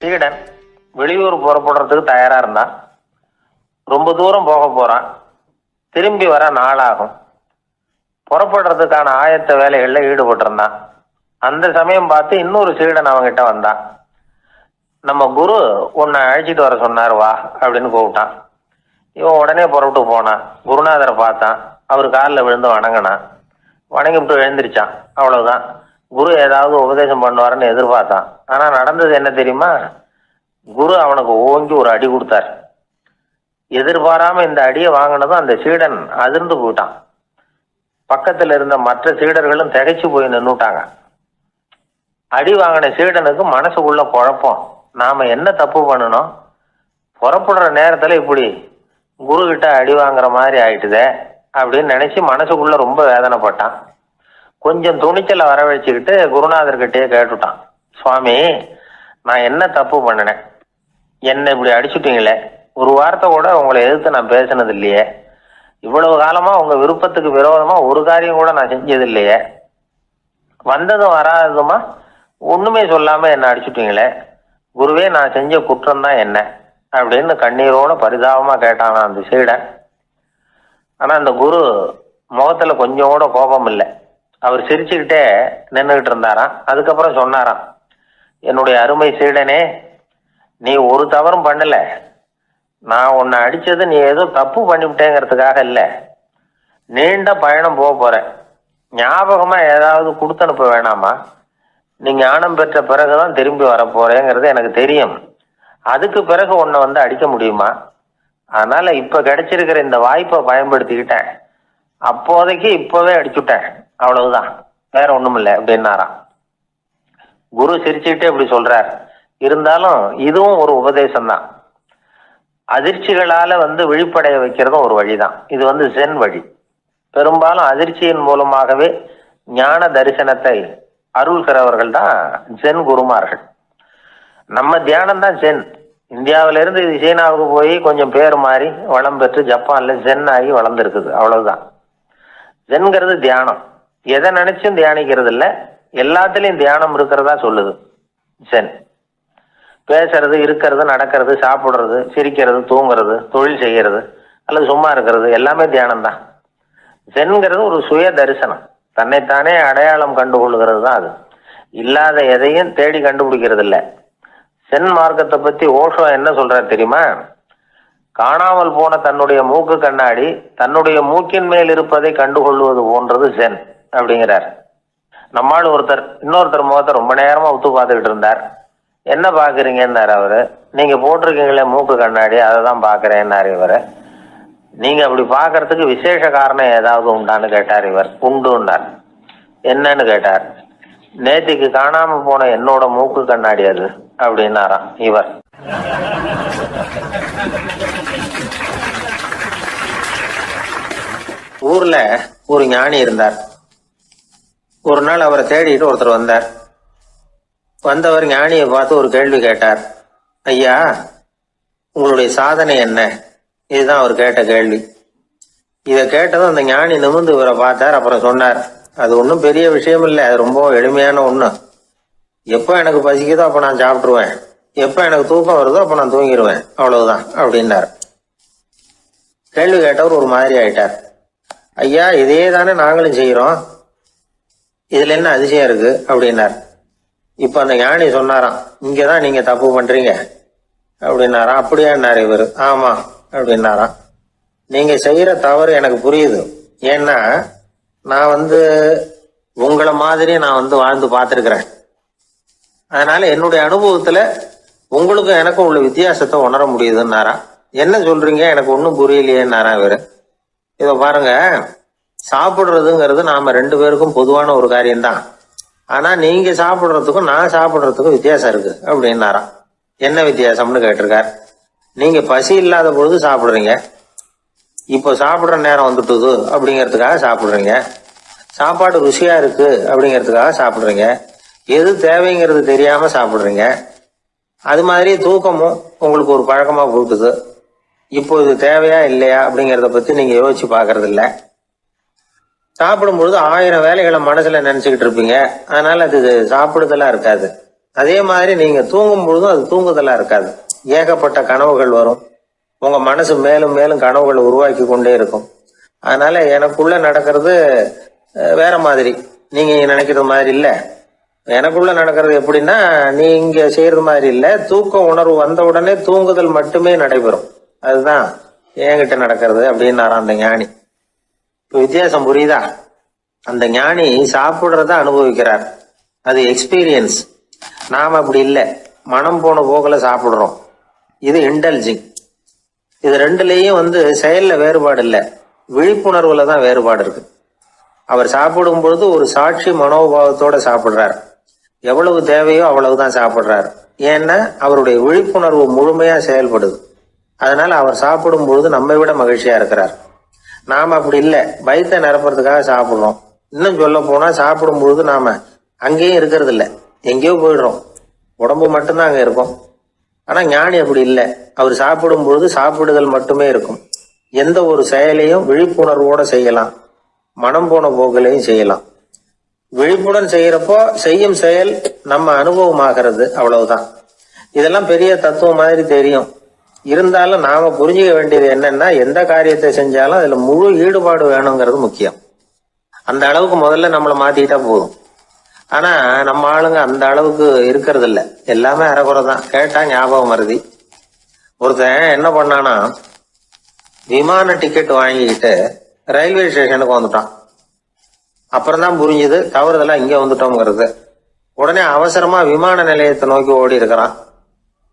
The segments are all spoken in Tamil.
சீடன் வெளியூர் புறப்படுறதுக்கு தயாரா இருந்தான். ரொம்ப தூரம் போக போறான். திரும்பி வர நாளாகும். புறப்படுறதுக்கான ஆயத்த வேலைகள்ல ஈடுபட்டிருந்தான். அந்த சமயம் பார்த்து இன்னொரு சீடன் அவங்கிட்ட வந்தான். நம்ம குரு உன்னை அழைச்சிட்டு வர சொன்னார், வா அப்படின்னு கூப்பிட்டான். இவன் உடனே புறப்பட்டு போனான். குருநாதரை பார்த்தான். அவர் காலில் விழுந்து வணங்கினான். வணங்கிவிட்டு எழுந்திரிச்சான். அவ்வளவுதான். குரு ஏதாவது உபதேசம் பண்ணுவாருன்னு எதிர்பார்த்தான். ஆனா நடந்தது என்ன தெரியுமா? குரு அவனுக்கு ஓங்கி ஒரு அடி கொடுத்தார். எதிர்பாராம இந்த அடியை வாங்கினதும் அந்த சீடன் அதிர்ந்து போயிட்டான். பக்கத்துல இருந்த மற்ற சீடர்களும் திகைச்சு போய் நின்னுட்டாங்க. அடி வாங்கின சீடனுக்கு மனசுக்குள்ள குழப்பம். நாம என்ன தப்பு பண்ணணும்? புறப்படுற நேரத்துல இப்படி குரு கிட்ட அடி வாங்குற மாதிரி ஆயிட்டுதே அப்படின்னு நினைச்சு மனசுக்குள்ள ரொம்ப வேதனைப்பட்டான். கொஞ்சம் துணிச்சலை வரவழைச்சுக்கிட்டு குருநாதர்கிட்டயே கேட்டுட்டான், சுவாமி, நான் என்ன தப்பு பண்ணினேன்? என்னை இப்படி அடிச்சுட்டீங்களே, ஒரு வார்த்தை கூட உங்களை எதிர்த்து நான் பேசினது இல்லையே, இவ்வளவு காலமா உங்க விருப்பத்துக்கு விரோதமா ஒரு காரியம் கூட நான் செஞ்சது இல்லையே, வந்ததும் வராததுமா ஒண்ணுமே சொல்லாம என்ன அடிச்சுட்டீங்களே, குருவே, நான் செஞ்ச குற்றம் தான் என்ன அப்படின்னு கண்ணீரோட பரிதாபமா கேட்டானா அந்த சீடன். ஆனா அந்த குரு முகத்துல கொஞ்சம் கூட கோபம் இல்லை. அவர் சிரிச்சுக்கிட்டே நின்றுகிட்டு இருந்தாராம். அதுக்கப்புறம் சொன்னாராம், என்னுடைய அருமை சீடனே, நீ ஒரு தவறும் பண்ணல. நான் உன்னை அடிச்சது நீ ஏதோ தப்பு பண்ணிவிட்டேங்கிறதுக்காக இல்ல. நீண்ட பயணம் போக போற, ஞாபகமா ஏதாவது கொடுத்து அனுப்ப வேணாமா? நீ ஞானம் பெற்ற பிறகுதான் திரும்பி வர போறேங்கிறது எனக்கு தெரியும். அதுக்கு பிறகு உன்னை வந்து அடிக்க முடியுமா? அதனால இப்ப கிடைச்சிருக்கிற இந்த வாய்ப்பை பயன்படுத்திக்கிட்டேன். அப்போதைக்கு இப்பவே அடிச்சுட்டேன், அவ்வளவுதான், வேற ஒண்ணும் இல்லை அப்படின்னாராம். குரு சிரிச்சுக்கிட்டே இப்படி சொல்றார். இருந்தாலும் இதுவும் ஒரு உபதேசம் தான். அதிர்ச்சிகளால விழிப்படைய வைக்கிறதும் ஒரு வழிதான். இது ஜென் வழி. பெரும்பாலும் அதிர்ச்சியின் மூலமாகவே ஞான தரிசனத்தை அருள்கிறவர்கள் தான் ஜென் குருமார்கள். நம்ம தியானம் தான் ஜென். இந்தியாவில இருந்து இது சீனாவுக்கு போய் கொஞ்சம் பேர் மாறி வளம் பெற்று ஜப்பான்ல ஜென் ஆகி வளர்ந்துருக்குது, அவ்வளவுதான். ஜென்கிறது தியானம். எதை நினைச்சும் தியானிக்கிறது இல்லை, எல்லாத்துலயும் தியானம் இருக்கிறதா சொல்லுது ஜென். பேசுறது, இருக்கிறது, நடக்கிறது, சாப்பிடுறது, சிரிக்கிறது, தூங்குறது, தொழில் செய்யறது அல்லது சும்மா இருக்கிறது எல்லாமே தியானம் தான். ஜென்கிறது ஒரு சுய தரிசனம். தன்னைத்தானே அடையாளம் கண்டுகொள்கிறது தான் அது. இல்லாத எதையும் தேடி கண்டுபிடிக்கிறது இல்லை. சென் மார்க்கத்தை பத்தி ஓஷோ என்ன சொல்றாரு தெரியுமா? காணாமல் போன தன்னுடைய மூக்கு கண்ணாடி தன்னுடைய மூக்கின் மேல் இருப்பதை கண்டுகொள்வது போன்றது ஜென் அப்படிங்கிறார். நம்மால் இன்னொருத்தர் முகத்தை ரொம்ப நேரமா உத்து பார்த்துக்கிட்டு இருந்தார். என்ன பாக்குறீங்கன்னாரு அவரு. நீங்க போட்டிருக்கீங்களே மூக்கு கண்ணாடி, அதை தான் பாக்குறேன்னாரு இவரு. நீங்க அப்படி பாக்குறதுக்கு விசேஷ காரணம் ஏதாவது உண்டான்னு கேட்டார் இவர். உண்டுன்னார். என்னன்னு கேட்டார். நேத்திக்கு காணாம போன என்னோட மூக்கு கண்ணாடி அது அப்படின்னாராம் இவர். ஊர்ல ஒரு ஞானி இருந்தார். ஒரு நாள் அவரை தேடிட்டு ஒருத்தர் வந்தார். வந்தவர் ஞானியை பார்த்து ஒரு கேள்வி கேட்டார். ஐயா, உங்களுடைய சாதனை என்ன? இதுதான் அவர் கேட்ட கேள்வி. இதை கேட்டதும் அந்த ஞானி நிமிர்ந்து இவரை பார்த்தார். அப்புறம் சொன்னார், அது ஒன்றும் பெரிய விஷயம் இல்லை, அது ரொம்ப எளிமையான ஒண்ணு. எப்போ எனக்கு பசிக்குதோ அப்ப நான் சாப்பிட்டுருவேன், எப்போ எனக்கு தூக்கம் வருதோ அப்ப நான் தூங்கிடுவேன், அவ்வளவுதான் அப்படின்னார். கேள்வி கேட்டவர் ஒரு மாதிரி ஆயிட்டார். ஐயா, இதே தானே நாங்களும் செய்யறோம், இதுல என்ன அதிசயம் இருக்கு அப்படின்னார். இப்ப அந்த ஞானி சொன்னாராம், இங்கதான் நீங்க தப்பு பண்றீங்க அப்படின்னாராம். அப்படியான்னாரு இவரு. ஆமா அப்படின்னாராம். நீங்க செய்யற தவறு எனக்கு புரியுது. ஏன்னா நான் உங்களை மாதிரி நான் வாழ்ந்து பார்த்திருக்கிறேன். அதனால என்னுடைய அனுபவத்துல உங்களுக்கும் எனக்கும் உள்ள வித்தியாசத்தை உணர முடியுதுன்னாராம். என்ன சொல்றீங்க, எனக்கு ஒன்னும் புரியலையேன்னாரா இவரு. இத பாருங்க, சாப்பிடுறதுங்கிறது நாம ரெண்டு பேருக்கும் பொதுவான ஒரு காரியம்தான். ஆனா நீங்க சாப்பிடுறதுக்கும் நான் சாப்பிடுறதுக்கும் வித்தியாசம் இருக்கு அப்படின்னாராம். என்ன வித்தியாசம்னு கேட்டிருக்கார். நீங்க பசி இல்லாத பொழுது சாப்பிடுறீங்க, இப்போ சாப்பிடுற நேரம் வந்துட்டுது அப்படிங்கிறதுக்காக சாப்பிடுறீங்க. சாப்பாடு ருசியா இருக்கு அப்படிங்கிறதுக்காக சாப்பிடுறீங்க. எது தேவைங்கிறது தெரியாம சாப்பிடுறீங்க. அது மாதிரி தூக்கமும் உங்களுக்கு ஒரு பழக்கமா போட்டுது. இப்போ இது தேவையா இல்லையா அப்படிங்கிறத பத்தி நீங்க யோசிச்சு பாக்குறது இல்ல. சாப்பிடும் பொழுது 1000 வேலைகளை மனசுல நினைச்சுக்கிட்டு இருப்பீங்க. அதனால அது சாப்பிடுதலா இருக்காது. அதே மாதிரி நீங்க தூங்கும் பொழுதும் அது தூங்குதலா இருக்காது. ஏகப்பட்ட கனவுகள் வரும். உங்க மனசு மேலும் மேலும் கனவுகளை உருவாக்கி கொண்டே இருக்கும். அதனால எனக்குள்ள நடக்கிறது வேற மாதிரி, நீங்க நினைக்கிறது மாதிரி இல்ல. எனக்குள்ள நடக்கிறது எப்படின்னா, நீங்க செய்யறது மாதிரி இல்ல. தூக்க உணர்வு வந்த உடனே தூங்குதல் மட்டுமே நடைபெறும். அதுதான் என்கிட்ட நடக்கிறது அப்படின்னாராம் அந்த ஞானி. இப்ப வித்தியாசம் புரியுதா? அந்த ஞானி சாப்பிடுறத அனுபவிக்கிறார், அது எக்ஸ்பீரியன்ஸ். நாம அப்படி இல்லை, மனம் போன போக்குல சாப்பிடுறோம். இது இன்டெலிஜிங். இது ரெண்டுலயும் செயல்ல வேறுபாடு இல்லை, விழிப்புணர்வுல தான் வேறுபாடு இருக்கு. அவர் சாப்பிடும் பொழுது ஒரு சாட்சி மனோபாவத்தோட சாப்பிடுறார். எவ்வளவு தேவையோ அவ்வளவுதான் சாப்பிடுறார். ஏன்னா அவருடைய விழிப்புணர்வு முழுமையா செயல்படுது. அதனால அவர் சாப்பிடும் பொழுது நம்மை விட மகிழ்ச்சியா இருக்கிறார். நாம அப்படி இல்லை, வயிற்றை நிரப்புறதுக்காக சாப்பிடுறோம். இன்னும் சொல்ல போனா சாப்பிடும் பொழுது நாம அங்கேயும் இருக்கிறது இல்லை, எங்கேயோ போயிடுறோம். உடம்பு மட்டும்தான் அங்க இருக்கும். ஆனா ஞானி அப்படி இல்லை. அவர் சாப்பிடும் பொழுது சாப்பிடுதல் மட்டுமே இருக்கும். எந்த ஒரு செயலையும் விழிப்புணர்வோட செய்யலாம், மனம் போன போக்கிலையும் செய்யலாம். விழிப்புடன் செய்யறப்போ செய்யும் செயல் நம்ம அனுபவமாகிறது, அவ்வளவுதான். இதெல்லாம் பெரிய தத்துவம் மாதிரி தெரியும். இருந்தாலும் நாம புரிஞ்சுக்க வேண்டியது என்னன்னா, எந்த காரியத்தை செஞ்சாலும் அதுல முழு ஈடுபாடு வேணுங்கிறது முக்கியம். அந்த அளவுக்கு முதல்ல நம்மளை மாத்திக்கிட்டா போதும். ஆனா நம்ம ஆளுங்க அந்த அளவுக்கு இருக்கிறது இல்ல, எல்லாமே அரைகுறை தான். கேட்டா ஞாபகம் மருதி. ஒருத்தன் என்ன பண்ணானா, விமான டிக்கெட் வாங்கிக்கிட்டு ரயில்வே ஸ்டேஷனுக்கு வந்துட்டான். அப்புறம் தான் புரிஞ்சுது தவறுதெல்லாம் இங்க வந்துட்டோம்ங்கிறது. உடனே அவசரமா விமான நிலையத்தை நோக்கி ஓடி இருக்கிறான்.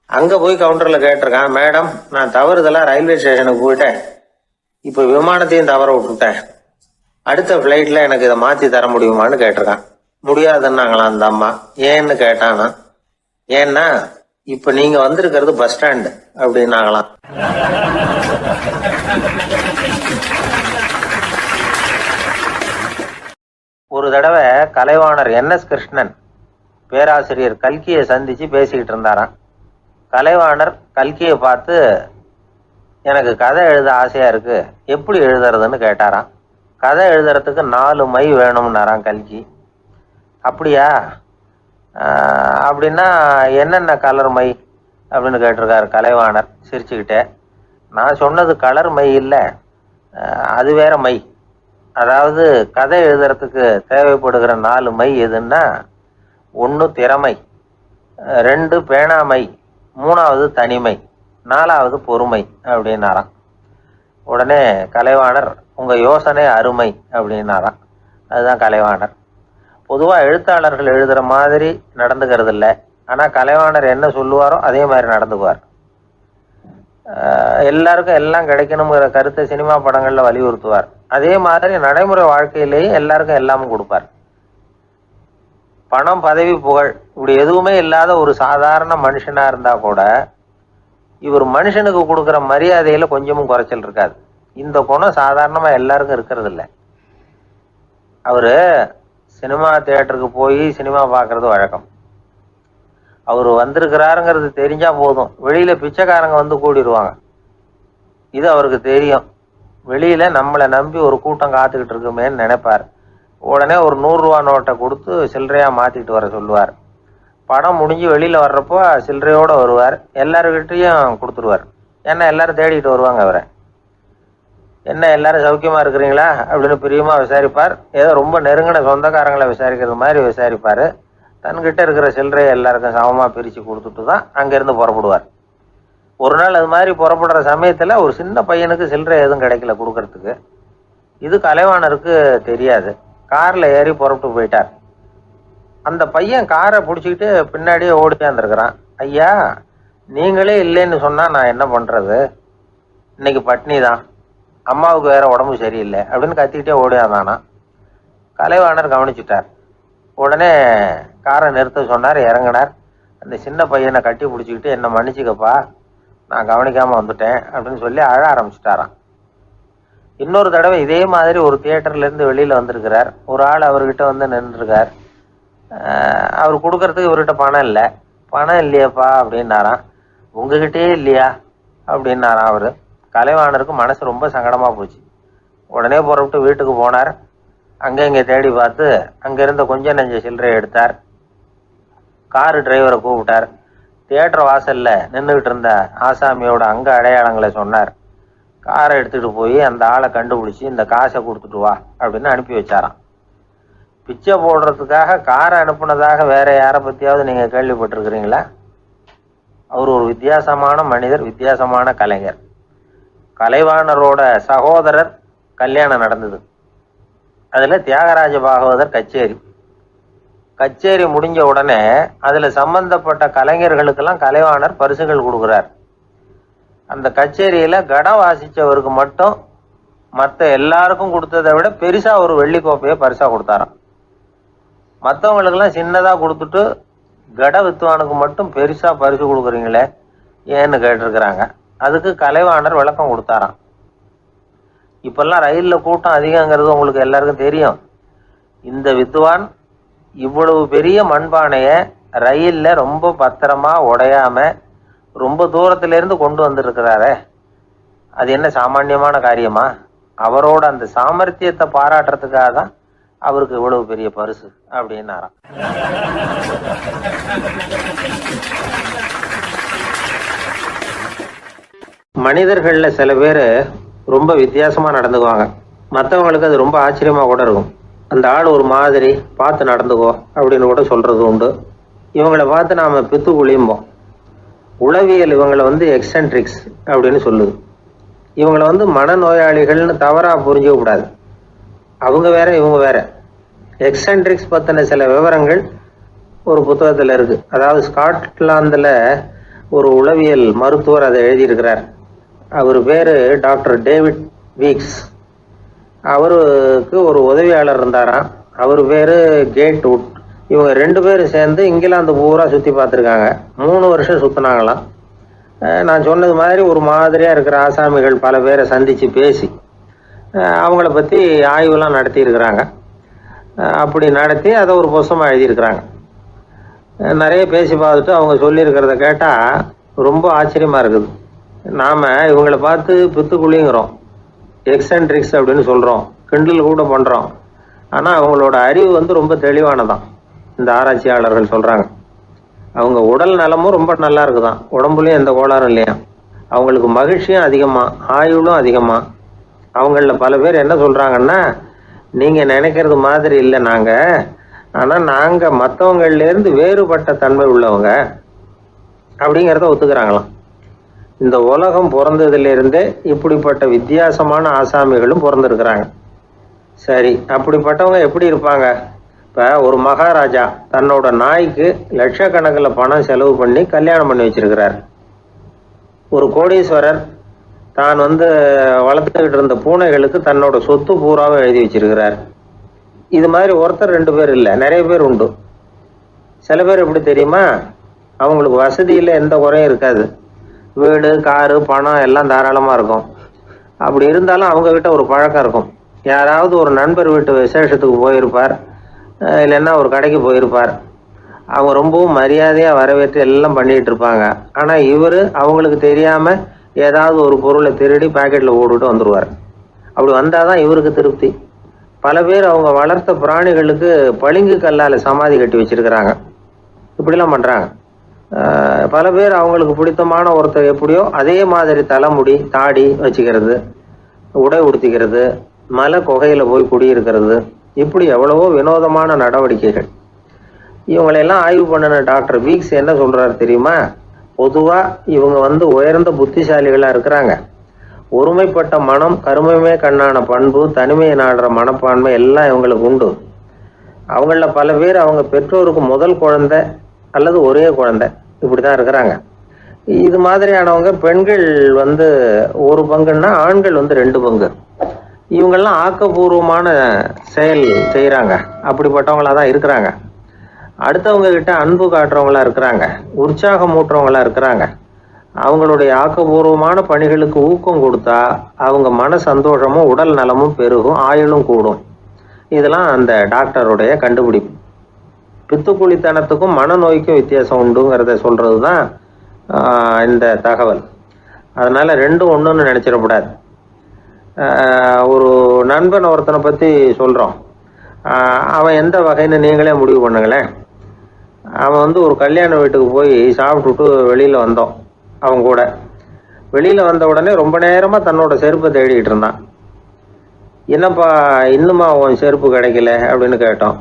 அங்க போய் கவுண்டர்ல கேட்டிருக்கான், மேடம் நான் தவறுதெல்லாம் ரயில்வே ஸ்டேஷனுக்கு போயிட்டேன், இப்ப விமானத்தையும் தவற விட்டுட்டேன், அடுத்த பிளைட்ல எனக்கு இதை மாத்தி தர முடியுமான்னு கேட்டிருக்கான். முடியாதுன்னாங்களாம் அந்த அம்மா. ஏன்னு கேட்டானா, ஏன்னா இப்ப நீங்க வந்திருக்கிறது பஸ் ஸ்டாண்டு அப்படின்னாங்களாம். ஒரு தடவை கலைவாணர் NS கிருஷ்ணன் பேராசிரியர் கல்கியை சந்திச்சு பேசிக்கிட்டு இருந்தாராம். கலைவாணர் கல்கியை பார்த்து, எனக்கு கதை எழுத ஆசையா இருக்கு, எப்படி எழுதுறதுன்னு கேட்டாராம். கதை எழுதுறதுக்கு 4 மை வேணும்னாராம் கல்கி. அப்படியா, அப்படின்னா என்னென்ன கலர் மை அப்படின்னு கேட்டிருக்காரு கலைவாணர் சிரிச்சுக்கிட்டே. நான் சொன்னது கலர் மை இல்லை, அது வேற மை. அதாவது கதை எழுதுறதுக்கு தேவைப்படுகிற 4 மை எதுன்னா, 1 திறமை, 2 பேணாமை, 3வது தனிமை, 4வது பொறுமை அப்படின்னாராம். உடனே கலைவாணர், உங்க யோசனை அருமை அப்படின்னாராம். அதுதான் கலைவாணர். பொதுவா எழுத்தாளர்கள் எழுதுற மாதிரி நடந்துக்கிறது இல்லை. ஆனா கலைவாணர் என்ன சொல்லுவாரோ அதே மாதிரி நடந்துக்குவார். எல்லாருக்கும் எல்லாம் கிடைக்கணுங்கிற கருத்தை சினிமா படங்கள்ல வலியுறுத்துவார். அதே மாதிரி நடைமுறை வாழ்க்கையிலேயும் எல்லாருக்கும் எல்லாமும் கொடுப்பார். பணம், பதவி, புகழ் இப்படி எதுவுமே இல்லாத ஒரு சாதாரண மனுஷனா இருந்தா கூட இவர் மனுஷனுக்கு கொடுக்குற மரியாதையில கொஞ்சமும் குறைச்சல் இருக்காது. இந்த குணம் சாதாரணமா எல்லாருக்கும் இருக்கிறது இல்லை. அவரு சினிமா தியேட்டருக்கு போய் சினிமா பார்க்கறது வழக்கம். அவர் வந்திருக்கிறாருங்கிறது தெரிஞ்சா போதும், வெளியில பிச்சைக்காரங்க வந்து கூடிடுவாங்க. இது அவருக்கு தெரியும். வெளியில நம்மளை நம்பி ஒரு கூட்டம் காத்துக்கிட்டு இருக்குமேன்னு நினைப்பார். உடனே ஒரு 100 ரூபா நோட்டை கொடுத்து சில்லறையா மாத்திட்டு வர சொல்லுவார். படம் முடிஞ்சு வெளியில வர்றப்போ சில்லறையோட வருவார். எல்லாருக்கிட்டையும் கொடுத்துருவார். ஏன்னா எல்லாரும் தேடிட்டு வருவாங்க அவரை. என்ன எல்லாரும் சௌக்கியமா இருக்கிறீங்களா அப்படின்னு பிரியமா விசாரிப்பார். ஏதோ ரொம்ப நெருங்கின சொந்தக்காரங்களை விசாரிக்கிறது மாதிரி விசாரிப்பாரு. தன்கிட்ட இருக்கிற சில்லறையை எல்லாருக்கும் சமமா பிரிச்சு கொடுத்துட்டு தான் அங்கிருந்து புறப்படுவார். ஒரு நாள் அது மாதிரி புறப்படுற சமயத்துல ஒரு சின்ன பையனுக்கு சில்லறை எதுவும் கிடைக்கல கொடுக்கறதுக்கு. இது கலைவாணருக்கு தெரியாது. கார்ல ஏறி புறப்பட்டு போயிட்டார். அந்த பையன் காரை பிடிச்சிக்கிட்டு பின்னாடியே ஓடியாந்துருக்கிறான். ஐயா, நீங்களே இல்லைன்னு சொன்னா நான் என்ன பண்றது, இன்னைக்கு பட்னி தான், அம்மாவுக்கு வேற உடம்பு சரியில்லை அப்படின்னு கத்திக்கிட்டே ஓடியாந்தானா. கலைவாணர் கவனிச்சுட்டார். உடனே காரை நிறுத்த சொன்னார். இறங்கினார். அந்த சின்ன பையனை கட்டி பிடிச்சிக்கிட்டு, என்னை மன்னிச்சுக்கப்பா, நான் கவனிக்காம வந்துட்டேன் அப்படின்னு சொல்லி அழ ஆரம்பிச்சுட்டாராம். இன்னொரு தடவை இதே மாதிரி ஒரு தியேட்டர்ல இருந்து வெளியில வந்திருக்கிறார். ஒரு ஆள் அவர்கிட்ட வந்து நின்றுருக்கார். அவர் கொடுக்கறதுக்கு இவர்கிட்ட பணம் இல்லை. பணம் இல்லையப்பா அப்படின்னாராம். உங்ககிட்டயே இல்லையா அப்படின்னாராம் அவரு. கலைவாணருக்கு மனசு ரொம்ப சங்கடமா போச்சு. உடனே புறப்பட்டு வீட்டுக்கு போனார். அங்க இங்க தேடி பார்த்து அங்க இருந்த கொஞ்சம் நெஞ்ச சில்லறையை எடுத்தார். காரு டிரைவரை கூப்பிட்டார். தியேட்டர் வாசல்ல நின்றுகிட்டு இருந்த ஆசாமியோட அங்க அடையாளங்களை சொன்னார். காரை எடுத்துட்டு போய் அந்த ஆளை கண்டுபிடிச்சி இந்த காசை கொடுத்துட்டு வா அப்படின்னு அனுப்பி வச்சாராம். பிச்சை போடுறதுக்காக காரை அனுப்புனதாக வேற யாரை பத்தியாவது நீங்க கேள்விப்பட்டிருக்கிறீங்களா? அவர் ஒரு வித்தியாசமான மனிதர், வித்தியாசமான கலைஞர். கலைவாணரோட சகோதரர் கல்யாணம் நடந்தது. அதுல தியாகராஜ பாகவதர் கச்சேரி முடிஞ்ச உடனே அதுல சம்பந்தப்பட்ட கலைஞர்களுக்கெல்லாம் கலைவாணர் பரிசுகள் கொடுக்குறார். அந்த கச்சேரியில கடம் வாசிச்சவருக்கு மட்டும் மற்ற எல்லாருக்கும் கொடுத்ததை விட பெருசா ஒரு வெள்ளி கோப்பையை பரிசா கொடுத்தாராம். மற்றவங்களுக்கெல்லாம் சின்னதா கொடுத்துட்டு கட வித்துவானுக்கு மட்டும் பெருசா பரிசு கொடுக்குறீங்களே ஏன்னு கேட்டிருக்கிறாங்க. அதுக்கு கலைவாணர் விளக்கம் கொடுத்தாராம். இப்பெல்லாம் ரயில்ல கூட்டம் அதிகங்கிறது உங்களுக்கு எல்லாருக்கும் தெரியும். இந்த வித்துவான் இவ்வளவு பெரிய மண்பானைய ரயில்ல ரொம்ப பத்திரமா உடையாம ரொம்ப தூரத்துல இருந்து கொண்டு வந்திருக்கிறாரே, அது என்ன சாமான்யமான காரியமா? அவரோட அந்த சாமர்த்தியத்தை பாராட்டுறதுக்காக தான் அவருக்கு இவ்வளவு பெரிய பரிசு அப்படின்னாராம். மனிதர்கள்ல சில பேர் ரொம்ப வித்தியாசமா நடந்துக்குவாங்க. மற்றவங்களுக்கு அது ரொம்ப ஆச்சரியமா கூட இருக்கும். அந்த ஆள் ஒரு மாதிரி பார்த்து நடந்துக்கோ அப்படின்னு கூட சொல்றது உண்டு. இவங்களை பார்த்து நாம பித்து குளியும்போம். உளவியல் இவங்களை எக்ஸென்ட்ரிக்ஸ் அப்படின்னு சொல்லுது. இவங்களை மனநோயாளிகள்னு தவறா புரிஞ்சுக்க கூடாது. அவங்க வேற இவங்க வேற. எக்ஸென்ட்ரிக்ஸ் பத்தின சில விவரங்கள் ஒரு புத்தகத்துல இருக்கு. அதாவது ஸ்காட்லாந்துல ஒரு உளவியல் மருத்துவர் அதை எழுதியிருக்கிறார். அவர் பேரு டாக்டர் டேவிட் வீக்ஸ். அவருக்கு ஒரு உதவியாளர் இருந்தாராம். அவர் பேரு கேட் வுட். இவங்க 2 பேரும் சேர்ந்து இங்கிலாந்து பூரா சுத்தி பார்த்துருக்காங்க. 3 வருஷம் சுத்தினாங்களாம். நான் சொன்னது மாதிரி ஒரு மாதிரியா இருக்கிற ஆசாமிகள் பல பேரை சந்திச்சு பேசி அவங்கள பத்தி ஆய்வுலாம் நடத்தி இருக்கிறாங்க. அப்படி நடத்தி அதை ஒரு புஸ்தகமா எழுதியிருக்கிறாங்க. நிறைய பேசி பார்த்துட்டு அவங்க சொல்லியிருக்கிறத கேட்டா ரொம்ப ஆச்சரியமா இருக்குது. நாம இவங்களை பார்த்து பித்துக்குழிங்கிறோம், எக்ஸென்ட்ரிக்ஸ் அப்படின்னு சொல்றோம், கிண்டல் கூட பண்றோம். ஆனா அவங்களோட அறிவு ரொம்ப தெளிவானதான். இந்த ஆராய்ச்சியாளர்கள் சொல்றாங்க. அவங்க உடல் நலமும் ரொம்ப நல்லா இருக்குதான், உடம்புலயும் எந்த கோளாறும் இல்லையா. அவங்களுக்கு மகிழ்ச்சியும் அதிகமா, ஆயுளும் அதிகமா. அவங்கள பல பேர் என்ன சொல்றாங்கன்னா, நீங்க நினைக்கிறது மாதிரி இல்லை நாங்க, ஆனா நாங்க மற்றவங்கள்ல இருந்து வேறுபட்ட தன்மை உள்ளவங்க அப்படிங்கிறத ஒத்துக்கிறாங்களாம். இந்த உலகம் பிறந்ததுல இருந்தே இப்படிப்பட்ட வித்தியாசமான ஆசாமிகளும் பிறந்திருக்கிறாங்க. சரி, அப்படிப்பட்டவங்க எப்படி இருப்பாங்க? இப்ப ஒரு மகாராஜா தன்னோட நாய்க்கு லட்சக்கணக்கில் பணம் செலவு பண்ணி கல்யாணம் பண்ணி வச்சிருக்கிறார். ஒரு கோடீஸ்வரர் தான் வளர்த்துக்கிட்டு இருந்த பூனைகளுக்கு தன்னோட சொத்து பூராவை எழுதி வச்சிருக்கிறார். இது மாதிரி ஒருத்தர் 2 பேர் இல்லை, நிறைய பேர் உண்டு. சில பேர் எப்படி தெரியுமா? அவங்களுக்கு வசதியில் எந்த குறையும் இருக்காது. வீடு, காரு, பணம் எல்லாம் தாராளமா இருக்கும். அப்படி இருந்தாலும் அவங்க கிட்ட ஒரு பழக்கம் இருக்கும். யாராவது ஒரு நண்பர் வீட்டு விசேஷத்துக்கு போயிருப்பார், இல்லைன்னா ஒரு கடைக்கு போயிருப்பார். அவங்க ரொம்பவும் மரியாதையா வரவேற்று எல்லாம் பண்ணிட்டு இருப்பாங்க. ஆனா இவரு அவங்களுக்கு தெரியாம ஏதாவது ஒரு பொருளை திருடி பாக்கெட்ல போட்டுட்டு வந்துருவார். அப்படி வந்தாதான் இவருக்கு திருப்தி. பல பேர் அவங்க வளர்த்த பிராணிகளுக்கு பளிங்கு கல்லால சமாதி கட்டி வச்சிருக்கிறாங்க. இப்படிலாம் பண்றாங்க. பல பேர் அவங்களுக்கு பிடித்தமான ஒருத்தர் எப்படியோ அதே மாதிரி தலைமுடி, தாடி வச்சுக்கிறது, உடை உடுத்திக்கிறது, மலை குகையில போய் குடியிருக்கிறது, இப்படி எவ்வளவோ வினோதமான நடவடிக்கைகள். இவங்களெல்லாம் ஆய்வு பண்ணின டாக்டர் வீக்ஸ் என்ன சொல்றாரு தெரியுமா? பொதுவா இவங்க உயர்ந்த புத்திசாலிகளா இருக்கிறாங்க. ஒருமைப்பட்ட மனம், கருமையுமே கண்ணான பண்பு, தனிமையை நாடுற மனப்பான்மை எல்லாம் இவங்களுக்கு உண்டு. அவங்கள பல பேர் அவங்க பெற்றோருக்கு முதல் குழந்தை அல்லது ஒரே குழந்தை இப்படிதான் இருக்கிறாங்க. இது மாதிரியானவங்க பெண்கள் 1 பங்குன்னா ஆண்கள் 2 பங்கு. இவங்கெல்லாம் ஆக்கப்பூர்வமான செயல் செய்யறாங்க. அப்படிப்பட்டவங்களா தான் இருக்கிறாங்க. அடுத்தவங்க கிட்ட அன்பு காட்டுறவங்களா இருக்கிறாங்க, உற்சாகம் ஊட்டுறவங்களா இருக்கிறாங்க. அவங்களுடைய ஆக்கப்பூர்வமான பணிகளுக்கு ஊக்கம் கொடுத்தா அவங்க மன சந்தோஷமும் உடல் நலமும் பெருகும், ஆயுளும் கூடும். இதெல்லாம் அந்த டாக்டருடைய கண்டுபிடிப்பு. பித்துக்குழித்தனத்துக்கும் மனநோய்க்கும் வித்தியாசம் உண்டுங்கிறத சொல்றதுதான் இந்த தகவல். அதனால ரெண்டும் ஒண்ணுன்னு நினைச்சிடக்கூடாது. ஒரு நண்பன் ஒருத்தனை பத்தி சொல்றோம். அவன் எந்த வகைன்னு நீங்களே முடிவு பண்ணுங்களேன். அவன் வந்து ஒரு கல்யாண வீட்டுக்கு போய் சாப்பிட்டுட்டு வெளியில வந்தோம். அவன் கூட வெளியில வந்த உடனே ரொம்ப நேரமா தன்னோட செருப்பை தேடிட்டு இருந்தான். என்னப்பா இன்னுமா உன் செருப்பு கிடைக்கல அப்படின்னு கேட்டோம்.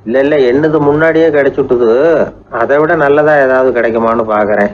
இல்ல இல்ல என்னது முன்னாடியே கிடைச்சுட்டுது, அதை விட நல்லதா ஏதாவது கிடைக்குமான்னு பாக்குறேன்